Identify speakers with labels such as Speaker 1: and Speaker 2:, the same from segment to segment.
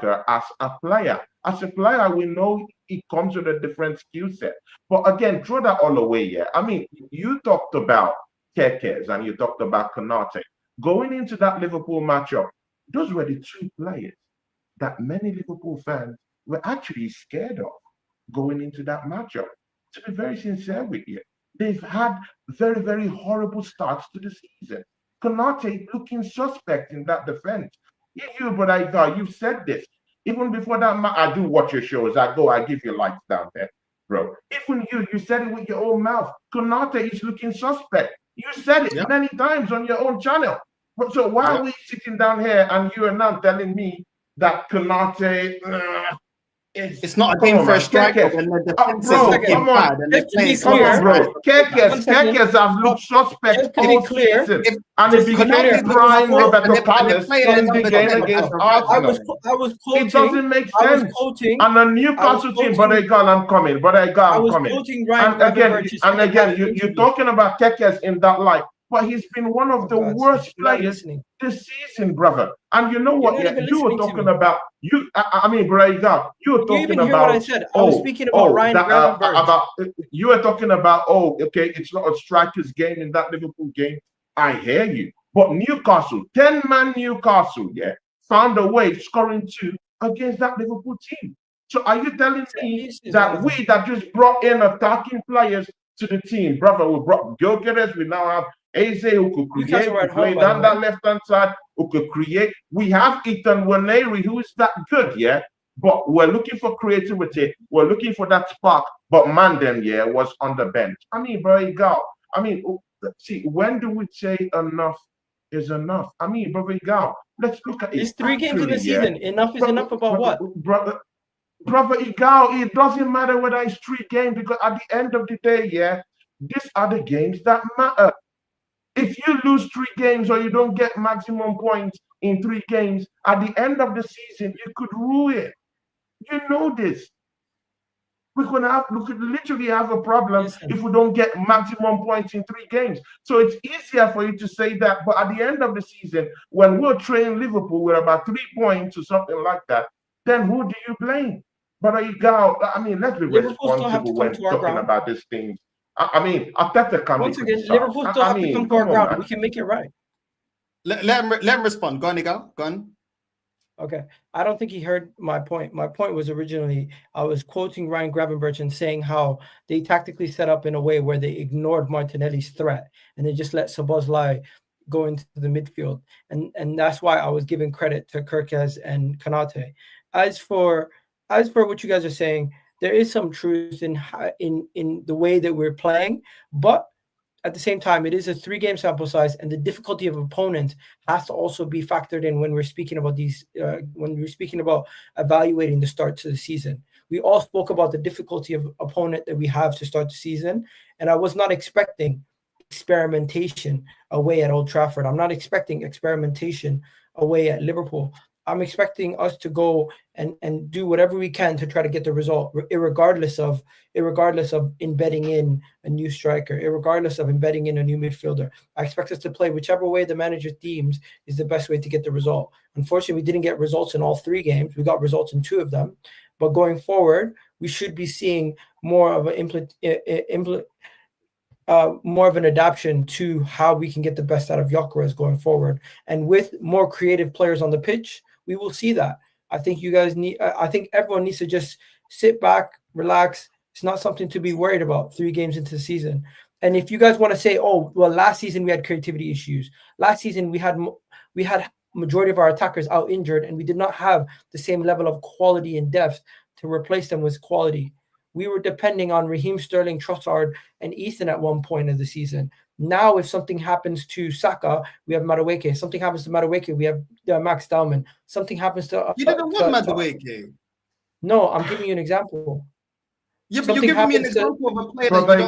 Speaker 1: as a player. As a player, we know he comes with a different skill set. But again, throw that all away. Yeah, I mean, you talked about Kekes and you talked about Konate going into that Liverpool matchup. Those were the two players that many Liverpool fans were actually scared of going into that matchup. To be very sincere with you, they've had very, very horrible starts to the season. Konate looking suspect in that defense. You, but you've said this. Even before that, I do watch your shows. I give you likes down there, bro. Even you said it with your own mouth. Konate is looking suspect. You said it many times on your own channel. But so why are we sitting down here and you are now telling me that Konate
Speaker 2: it's not a game for a striker when the defense is looking bad and they're playing.
Speaker 1: Come on, bro. Kekes have looked suspect all season. And it became prime Roberto Carlos in the game against Arsenal. It doesn't make sense. And the Newcastle team, but I'm coming. And again, you're talking about Kekes in that light. But he's been one of the worst players this season, brother. And you know what? You were talking about I mean, brother, you were talking about
Speaker 3: what I said. I was speaking about Ryan Gravenberch.
Speaker 1: You were talking about okay, it's not a striker's game in that Liverpool game. I hear you. But Newcastle, 10-man Newcastle, found a way scoring 2 against that Liverpool team. So are you telling me that we that just brought in attacking players to the team, brother, we brought Gyökeres, we now have Eze who could create, who play down that left-hand side, who could create. We have Ethan Waneri, who is that good, but we're looking for creativity. We're looking for that spark. But Manden, was on the bench. I mean, brother, I mean, see, when do we say enough is enough? I mean, brother, let's look at it.
Speaker 3: It's 3 games in the season. Enough is enough about what?
Speaker 1: Brother Igal, it doesn't matter whether it's 3 games because at the end of the day, these are the games that matter. If you lose 3 games or you don't get maximum points in 3 games, at the end of the season, you could rue it. You know this. We could literally have a problem if we don't get maximum points in 3 games. So it's easier for you to say that. But at the end of the season, when we're trailing Liverpool with about 3 points or something like that, then who do you blame? But I mean, let's be responsible when talking about these things. I mean, Arteta can
Speaker 3: once again, Liverpool still have to come to our ground. We can make it right.
Speaker 2: Let him respond. Go on, Igal. Go on.
Speaker 3: Okay. I don't think he heard my point. My point was originally I was quoting Ryan Gravenberch and saying how they tactically set up in a way where they ignored Martinelli's threat and they just let Szoboszlai go into the midfield. And that's why I was giving credit to Kekes and Konate. As for what you guys are saying, there is some truth in the way that we're playing, but at the same time, it is a 3-game sample size, and the difficulty of opponents has to also be factored in when we're speaking about these. When we're speaking about evaluating the start to the season, we all spoke about the difficulty of opponent that we have to start the season, and I was not expecting experimentation away at Old Trafford. I'm not expecting experimentation away at Liverpool. I'm expecting us to go and do whatever we can to try to get the result, irregardless of embedding in a new striker, irregardless of embedding in a new midfielder. I expect us to play whichever way the manager deems is the best way to get the result. Unfortunately, we didn't get results in all 3 games. We got results in 2 of them. But going forward, we should be seeing more of an adaptation to how we can get the best out of Gyökeres going forward. And with more creative players on the pitch, we will see that. I think everyone needs to just sit back, relax. It's not something to be worried about 3 games into the season. And if you guys want to say, oh, well, last season we had creativity issues. Last season we had majority of our attackers out injured, and we did not have the same level of quality and depth to replace them with quality. We were depending on Raheem Sterling, Trossard, and Ethan at one point of the season. Now, if something happens to Saka, we have Madueke. Something happens to Madueke, we have Max Dalman. Something happens to...
Speaker 2: You didn't want Madueke.
Speaker 3: No, I'm giving you an example.
Speaker 2: Yeah, but you're giving me an example of a player
Speaker 1: that you don't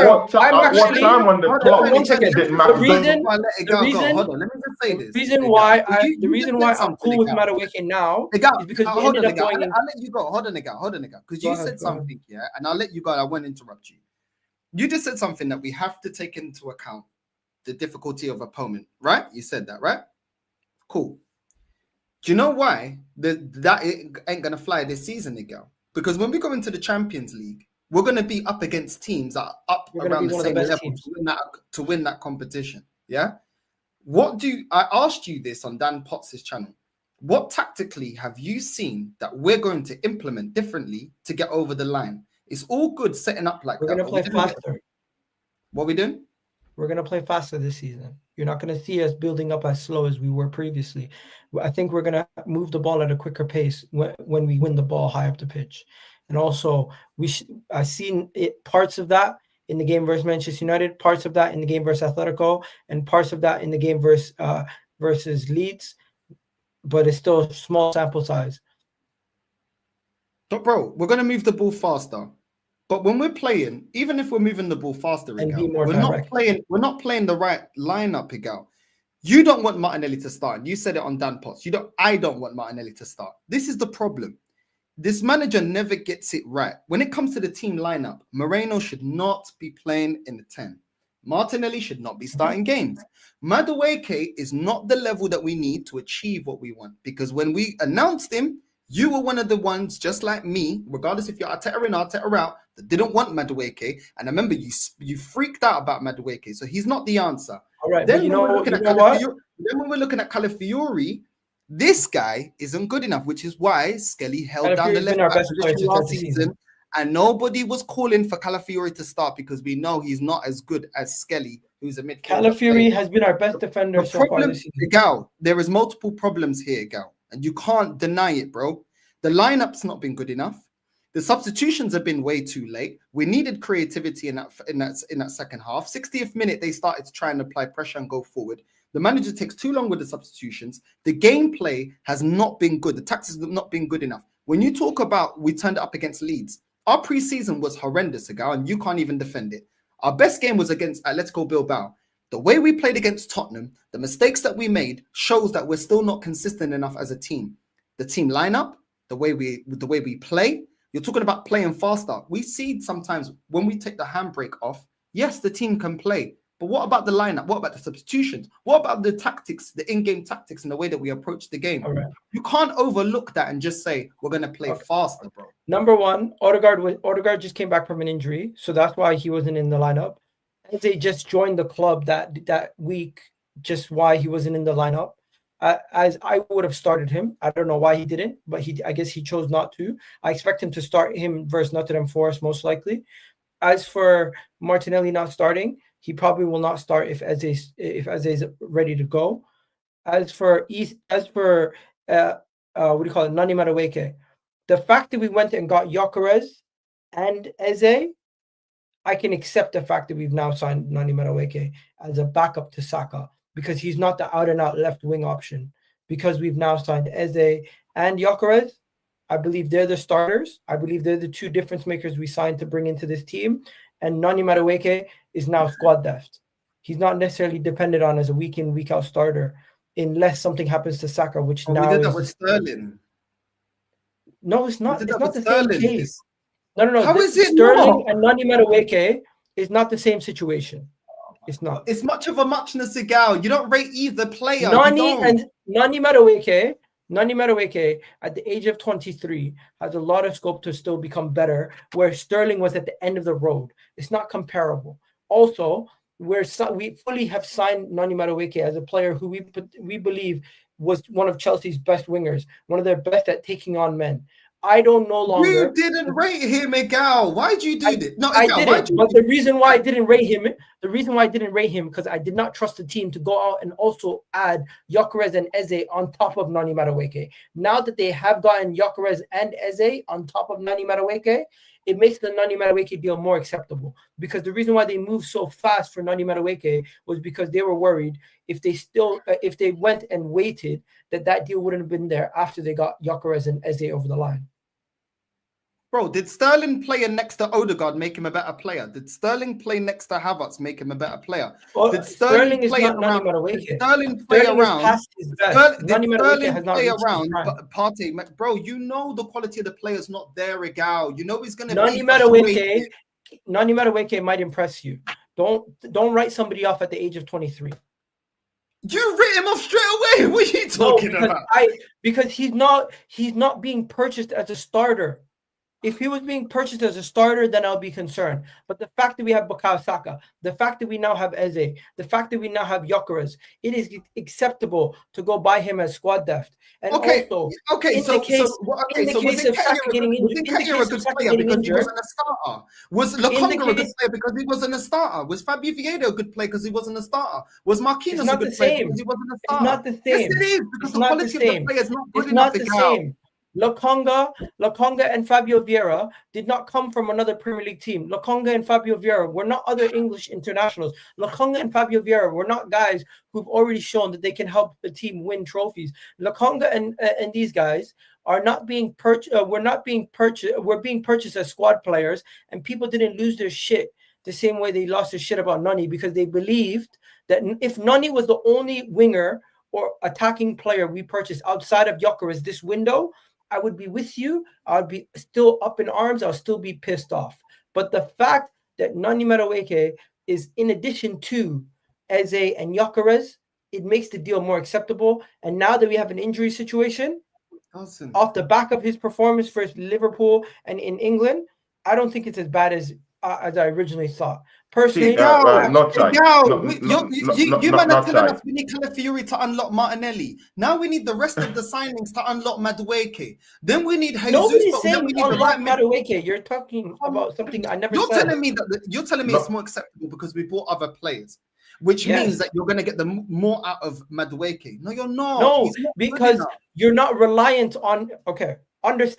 Speaker 1: what time on the clock?
Speaker 3: One second. The reason why I'm cool with Madueke now is because we ended up going in...
Speaker 2: I'll let you go. Hold on, because you said something, and I'll let you go. I won't interrupt you. You just said something that we have to take into account the difficulty of opponent, right? You said that, right? Cool. Do you know why that ain't gonna fly this season, Miguel? Because when we go into the Champions League, we're gonna be up against teams that are up around the same level to win that competition. Yeah. I asked you this on Dan Potts' channel. What tactically have you seen that we're going to implement differently to get over the line? It's all good setting up like
Speaker 3: we're
Speaker 2: that.
Speaker 3: We're going to play faster.
Speaker 2: What are we doing?
Speaker 3: We're going to play faster this season. You're not going to see us building up as slow as we were previously. I think we're going to move the ball at a quicker pace when we win the ball high up the pitch. And also, I've seen parts of that in the game versus Manchester United, parts of that in the game versus Atletico, and parts of that in the game versus Leeds. But it's still a small sample size.
Speaker 2: But bro, we're going to move the ball faster. But when we're playing, even if we're moving the ball faster, we're not playing the right lineup, Miguel. You don't want Martinelli to start. You said it on Dan Potts. I don't want Martinelli to start. This is the problem. This manager never gets it right. When it comes to the team lineup, Moreno should not be playing in the 10. Martinelli should not be starting games. Madueke is not the level that we need to achieve what we want. Because when we announced him, you were one of the ones, just like me, regardless if you're Arteta in, Arteta out, that didn't want Madueke. And I remember you freaked out about Madueke. So he's not the answer.
Speaker 3: All right,
Speaker 2: then when we're looking at Calafiori, this guy isn't good enough, which is why Skelly held down the left back position last season. And nobody was calling for Calafiori to start because we know he's not as good as Skelly, who's a midfielder.
Speaker 3: Calafiori has been our best defender so far this season.
Speaker 2: Gal, there is multiple problems here, Gal, and you can't deny it, bro. The lineup's not been good enough. The substitutions have been way too late. We needed creativity in that second half. 60th minute, they started to try and apply pressure and go forward. The manager takes too long with the substitutions. The gameplay has not been good. The tactics have not been good enough. When you talk about we turned it up against Leeds, our preseason was horrendous, Agal, and you can't even defend it. Our best game was against Atletico Bilbao. The way we played against Tottenham, the mistakes that we made shows that we're still not consistent enough as a team. The team lineup, the way we play, you're talking about playing faster. We see sometimes when we take the handbrake off, yes, the team can play. But what about the lineup? What about the substitutions? What about the tactics, the in-game tactics and the way that we approach the game?
Speaker 3: Right.
Speaker 2: You can't overlook that and just say, we're going to play faster, bro.
Speaker 3: Number one, Odegaard just came back from an injury, so that's why he wasn't in the lineup. They just joined the club that week, just why he wasn't in the lineup. As I would have started him. I don't know why he didn't, but I guess he chose not to. I expect him to start him versus Nottingham Forest most likely. As for Martinelli not starting, he probably will not start if Eze is ready to go. As for what do you call it, Nani Madueke, the fact that we went and got Gyökeres and Eze, I can accept the fact that we've now signed Nani Madueke as a backup to Saka because he's not the out-and-out left wing option. Because we've now signed Eze and Gyökeres, I believe they're the starters. I believe they're the two difference makers we signed to bring into this team. And Nani Madueke is now squad depth. He's not necessarily depended on as a week in, week out starter unless something happens to Saka, which now
Speaker 2: we did that with Sterling.
Speaker 3: No, it's not. It's not the
Speaker 2: Sterling.
Speaker 3: same case. No.
Speaker 2: How is it
Speaker 3: Sterling
Speaker 2: not?
Speaker 3: and Nani Madueke is not the same situation. It's not.
Speaker 2: It's much of a muchness, Gal. You don't rate either player.
Speaker 3: Nani Madueke at the age of 23 has a lot of scope to still become better, where Sterling was at the end of the road. It's not comparable. Also, we fully have signed Nani Madueke as a player who we believe was one of Chelsea's best wingers, one of their best at taking on men. I don't no longer.
Speaker 2: You didn't rate him, Gal. Why'd you do this? No,
Speaker 3: I didn't. But the reason why I didn't rate him, because I did not trust the team to go out and also add Gyökeres and Eze on top of Nani Madueke. Now that they have gotten Gyökeres and Eze on top of Nani Madueke, it makes the Nani Madueke deal more acceptable. Because the reason why they moved so fast for Nani Madueke was because they were worried if they went and waited, that deal wouldn't have been there after they got Gyökeres and Eze over the line.
Speaker 2: Bro, did Sterling play next to Odegaard make him a better player? Did Sterling play next to Havertz make him a better player?
Speaker 3: Well,
Speaker 2: did Sterling play around? Did Sterling play around? Partey, bro, you know the quality of the player is not there, Gal. You know he's going to be
Speaker 3: Nani Madueke might impress you. Don't write somebody off at the age of 23.
Speaker 2: You writ him off straight away. What are you talking about?
Speaker 3: Because he's not being purchased as a starter. If he was being purchased as a starter, then I'll be concerned. But the fact that we have Bukayo Saka, the fact that we now have Eze, the fact that we now have Gyökeres, it is acceptable to go buy him as squad depth. And also, in the case of Saka getting injured,
Speaker 2: because he wasn't a starter? Was Lokonga a good player because he wasn't a starter? Was Fabio Vieira a good player because he wasn't a starter? Was Marquinhos a good player because he wasn't a starter?
Speaker 3: It's not the same.
Speaker 2: Yes, it is, because the quality of the player is not good enough.
Speaker 3: It's not the same. Lokonga and Fabio Vieira did not come from another Premier League team. Lokonga and Fabio Vieira were not other English internationals. Lokonga and Fabio Vieira were not guys who've already shown that they can help the team win trophies. Lokonga and these guys are not being purchased. We're being purchased as squad players, and people didn't lose their shit the same way they lost their shit about Nani, because they believed that if Nani was the only winger or attacking player we purchased outside of Gyökeres this window, I would be with you. I would be still up in arms. I'll still be pissed off. But the fact that Nani Madueke is in addition to Eze and Gyökeres, it makes the deal more acceptable. And now that we have an injury situation, off the back of his performance for Liverpool and in England, I don't think it's as bad as I originally thought. Personally,
Speaker 2: you man are telling us we need Calafiori to unlock Martinelli. Now we need the rest of the signings to unlock Madueke. Then we need Jesus.
Speaker 3: Nobody's saying we unlock Madueke. You're talking about something I never said.
Speaker 2: You're telling me it's more acceptable because we bought other players, which means that you're going to get the more out of Madueke. No, you're not.
Speaker 3: No, because you're not reliant on. Okay, understand.